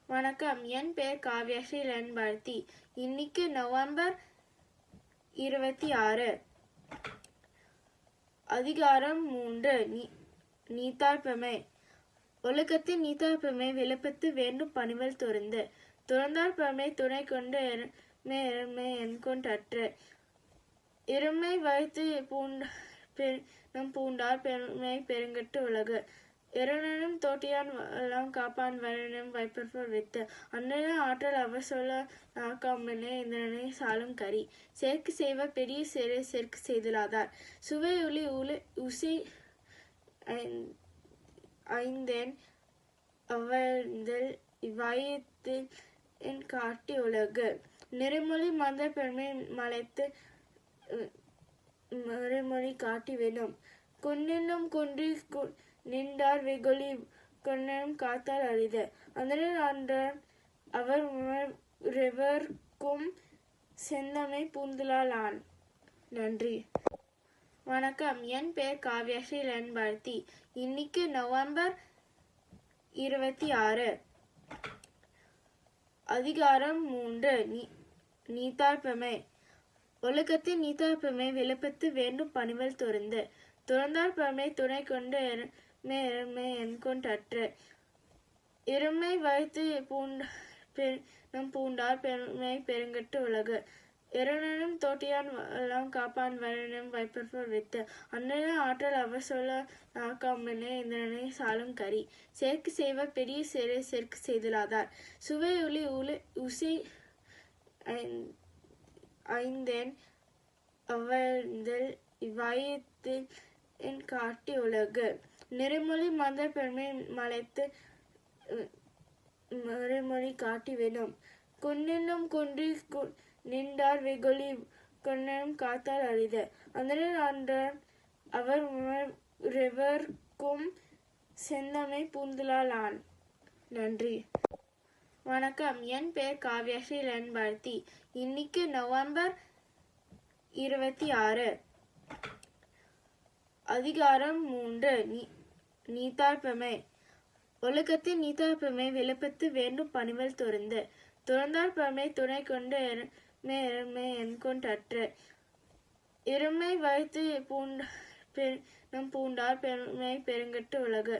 வணக்கம். என் பெயர் காவ்யாஸ்ரீ லன்பர்த்தி. இன்னைக்கு நவம்பர் 26. அதிகாரம் 3. நீத்தார்பமை. ஒழுக்கத்தின் நீத்தார்பமை விழுப்பத்து வேண்டும் பணிவல் துறந்து துறந்தார்பமை துணை கொண்டு எருமை என்கொண்டற்று இருமை வைத்து பூண்டார் பெருமை பெருங்கட்டு உலகு எருணனும் தோட்டியான் எல்லாம் காப்பான் வரனும் வைப்பற்போர் வித்து அண்ணன ஆற்றல் அவர் சொல்ல நாக்காமனே இந்திரனை சாலும் கரி சேர்க்கு செய்வ பெரிய சேரை சேர்க்கு செய்தலாதார் சுவை உளி உசி ஐந்தேன் அவழ்ந்தல் இவ்வாயத்தில் என் காட்டி உலகு நெறிமொழி மந்த பெருமை மலைத்து மறுமொழி காட்டி வேணும் குன்னினும் குன்றி நின்றார் வெகுளி கொன்னும் காத்தால் அரிது அந்தனர் ஆண்டார் அவர் உணர்வர்க்கும் செந்தமை பூந்தலால் ஆன். நன்றி. வணக்கம். என் பெயர் காவ்யாஸ்ரீ லன்பர்த்தி. இன்னைக்கு நவம்பர் 26. அதிகாரம் 3. நீத்தார்பமை. ஒழுக்கத்தின் நீத்தார்பமை விழுப்பத்து வேண்டும் பணிவல் துறந்து துறந்தார்பமை துணை கொண்டு எருமை என்கொண்டற்று இருமை வைத்து பூண்டார் பெருமை பெருங்கட்டு உலகு எருணனும் தோட்டியான் எல்லாம் காப்பான் வரனும் வைப்பற்போர் வித்து அண்ணன ஆற்றல் அவர் சொல்ல நாக்காமனே இந்திரனை சாலும் கரி சேர்க்கு செய்வ பெரிய சேரை சேர்க்கு செய்தலாதார் சுவை உளி உசி ஐந்தேன் அவழ்ந்தல் இவ்வாயத்தில் என் காட்டி உலகு நெறிமொழி மந்த பெருமை மலைத்து மறுமொழி காட்டி வேணும் குன்னினும் குன்றி நின்றார் வெகுளி கொன்னும் காத்தால் அரிது அந்தனர் ஆண்டார் அவர் உணர்வர்க்கும் செந்தமை பூந்தலால் ஆன். நன்றி. வணக்கம். என் பெயர் காவ்யாஸ்ரீ லன்பர்த்தி. இன்னைக்கு நவம்பர் 26. அதிகாரம் 3. நீத்தார்பமை. ஒழுக்கத்தின் நீத்தார்பமை விழுப்பத்து வேண்டும் பணிவல் துறந்து துறந்தார்பமை துணை கொண்டு எருமை என்கொண்டற்று இருமை வைத்து பூண்டார் பெருமை பெருங்கட்டு உலகு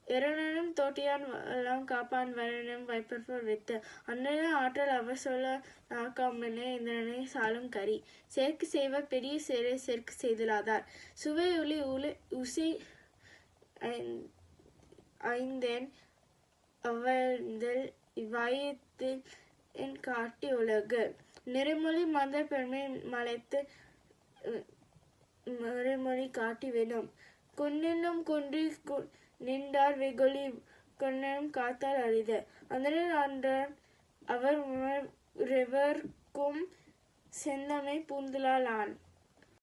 எருணனும் தோட்டியான் எல்லாம் காப்பான் வரனும் வைப்பற்போர் வித்து அண்ணன ஆற்றல் அவர் சொல்ல நாக்காமனே இந்திரனை சாலும் கரி சேர்க்கு செய்வ பெரிய சேரை சேர்க்கு செய்தலாதார் சுவை உளி உசி ஐந்தேன் அவழ்ந்தல் இவ்வாயத்தில் என் காட்டி உலகு நெறிமொழி மந்த பெருமை மலைத்து மறுமொழி காட்டி வேணும் குன்னினும் குன்றி நின்றார் வெகுளி கொன்னும் காத்தால் அரிது அந்தனர் ஆண்டார் அவர் உணர்வர்க்கும் செந்தமை பூந்தலால் ஆன்.